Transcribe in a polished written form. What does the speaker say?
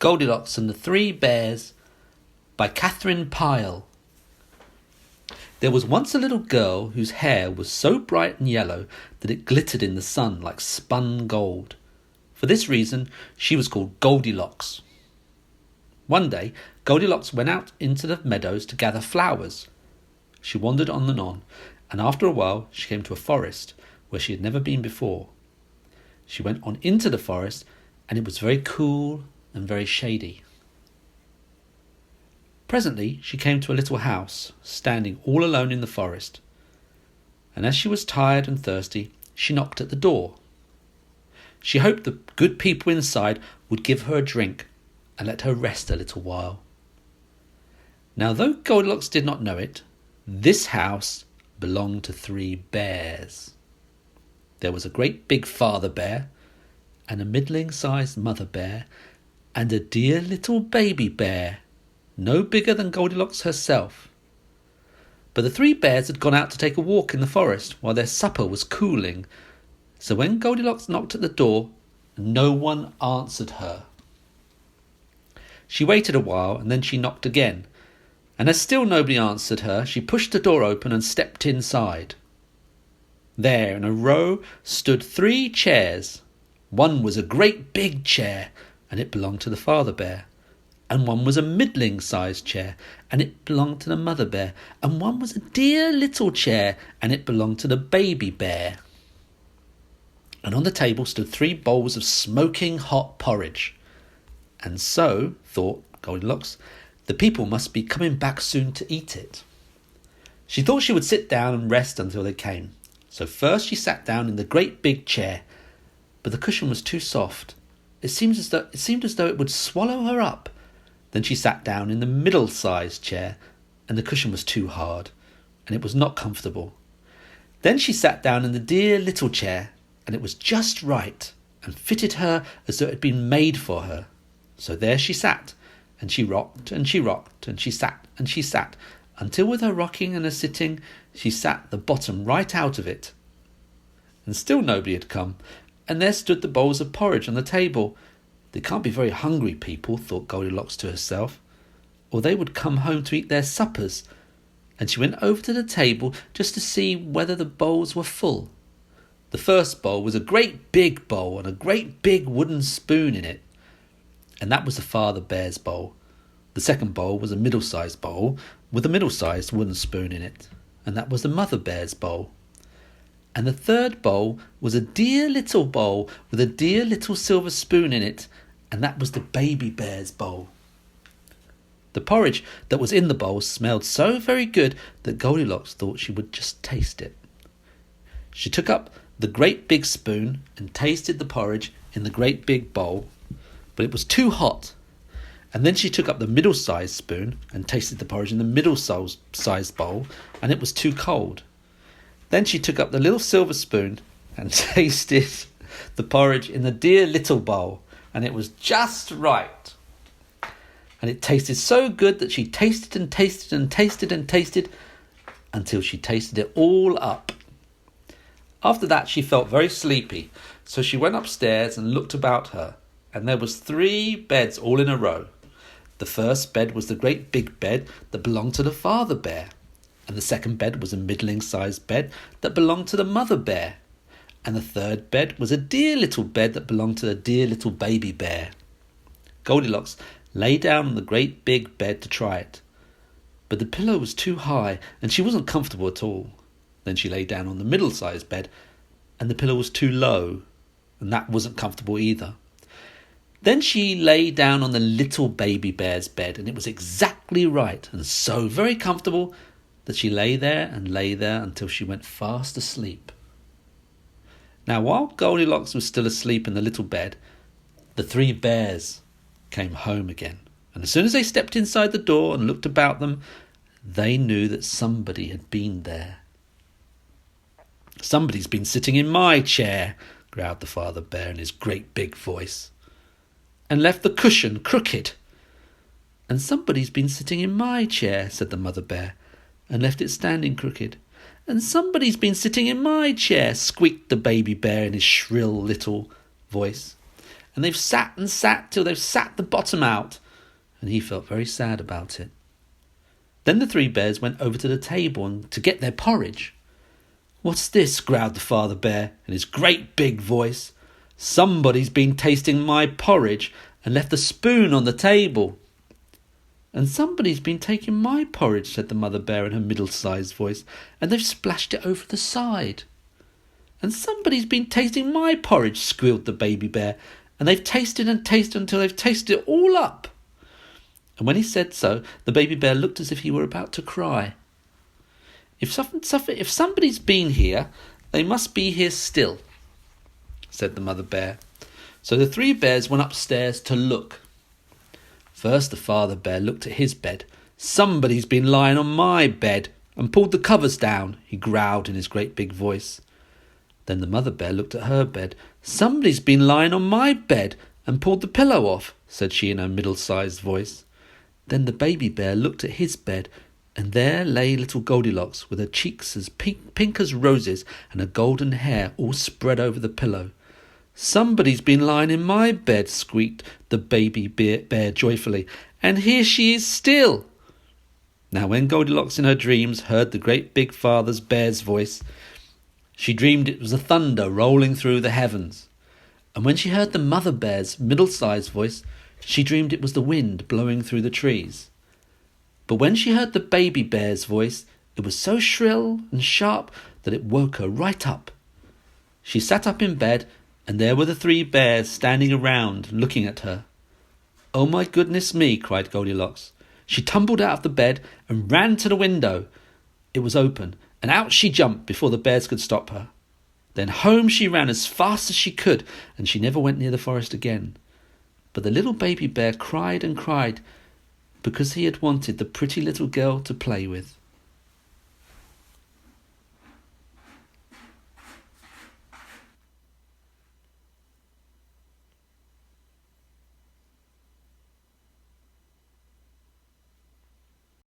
Goldilocks and the Three Bears by Katherine Pyle. There was once a little girl whose hair was so bright and yellow that it glittered in the sun like spun gold. For this reason, she was called Goldilocks. One day, Goldilocks went out into the meadows to gather flowers. She wandered on, and after a while she came to a forest where she had never been before. She went on into the forest, and it was very cool and very shady. Presently she came to a little house, standing all alone in the forest, and as she was tired and thirsty, she knocked at the door. She hoped the good people inside would give her a drink and let her rest a little while. Now, though Goldilocks did not know it, this house belonged to three bears. There was a great big father bear, and a middling-sized mother bear, and a dear little baby bear, no bigger than Goldilocks herself. But the three bears had gone out to take a walk in the forest while their supper was cooling, so when Goldilocks knocked at the door, no one answered her. She waited a while, and then she knocked again, and as still nobody answered her, she pushed the door open and stepped inside. There, in a row, stood three chairs. One was a great big chair, and it belonged to the father bear. And one was a middling-sized chair, and it belonged to the mother bear. And one was a dear little chair, and it belonged to the baby bear. And on the table stood 3 bowls of smoking hot porridge. And so, thought Goldilocks, the people must be coming back soon to eat it. She thought she would sit down and rest until they came. So first she sat down in the great big chair, but the cushion was too soft. It seemed as though it would swallow her up. Then she sat down in the middle-sized chair, and the cushion was too hard, and it was not comfortable. Then she sat down in the dear little chair, and it was just right, and fitted her as though it had been made for her. So there she sat, and she rocked, and she rocked, and she sat, until with her rocking and her sitting, she sat the bottom right out of it. And still nobody had come, and there stood the bowls of porridge on the table. They can't be very hungry people, thought Goldilocks to herself, or they would come home to eat their suppers. And she went over to the table just to see whether the bowls were full. The first bowl was a great big bowl and a great big wooden spoon in it, and that was the father bear's bowl. The second bowl was a middle-sized bowl with a middle-sized wooden spoon in it, and that was the mother bear's bowl. And the third bowl was a dear little bowl with a dear little silver spoon in it, and that was the baby bear's bowl. The porridge that was in the bowl smelled so very good that Goldilocks thought she would just taste it. She took up the great big spoon and tasted the porridge in the great big bowl, but it was too hot. And then she took up the middle-sized spoon and tasted the porridge in the middle-sized bowl, and it was too cold. Then she took up the little silver spoon and tasted the porridge in the dear little bowl, and it was just right. And it tasted so good that she tasted and tasted and tasted and tasted until she tasted it all up. After that she felt very sleepy, so she went upstairs and looked about her, and there was 3 beds all in a row. The first bed was the great big bed that belonged to the father bear. And the second bed was a middling-sized bed that belonged to the mother bear. And the third bed was a dear little bed that belonged to the dear little baby bear. Goldilocks lay down on the great big bed to try it, but the pillow was too high and she wasn't comfortable at all. Then she lay down on the middle-sized bed, and the pillow was too low, and that wasn't comfortable either. Then she lay down on the little baby bear's bed, and it was exactly right and so very comfortable that she lay there until she went fast asleep. Now, while Goldilocks was still asleep in the little bed, the 3 bears came home again. And as soon as they stepped inside the door and looked about them, they knew that somebody had been there. "Somebody's been sitting in my chair," growled the father bear in his great big voice, "and left the cushion crooked." "And somebody's been sitting in my chair," said the mother bear, "and left it standing crooked." "And somebody's been sitting in my chair," squeaked the baby bear in his shrill little voice. and they've sat and sat till they've sat the bottom out, and he felt very sad about it. Then the 3 bears went over to the table to get their porridge. "What's this?" growled the father bear in his great big voice. "Somebody's been tasting my porridge and left the spoon on the table." "And somebody's been taking my porridge," said the mother bear in her middle-sized voice, "and they've splashed it over the side." "And somebody's been tasting my porridge," squealed the baby bear, "and they've tasted and tasted until they've tasted it all up." And when he said so, the baby bear looked as if he were about to cry. If somebody's been here, they must be here still," said the mother bear. So the 3 bears went upstairs to look. First the father bear looked at his bed. "Somebody's been lying on my bed and pulled the covers down," he growled in his great big voice. Then the mother bear looked at her bed. "Somebody's been lying on my bed and pulled the pillow off," said she in her middle-sized voice. Then the baby bear looked at his bed, and there lay little Goldilocks with her cheeks as pink as roses and her golden hair all spread over the pillow. "Somebody's been lying in my bed," squeaked the baby bear joyfully, "and here she is still." Now when Goldilocks in her dreams heard the great big father bear's voice, she dreamed it was the thunder rolling through the heavens. And when she heard the mother bear's middle-sized voice, she dreamed it was the wind blowing through the trees. But when she heard the baby bear's voice, it was so shrill and sharp that it woke her right up. She sat up in bed, and there were the 3 bears standing around looking at her. "Oh, my goodness me," cried Goldilocks. She tumbled out of the bed and ran to the window. It was open, and out she jumped before the bears could stop her. Then home she ran as fast as she could, and she never went near the forest again. But the little baby bear cried and cried because he had wanted the pretty little girl to play with.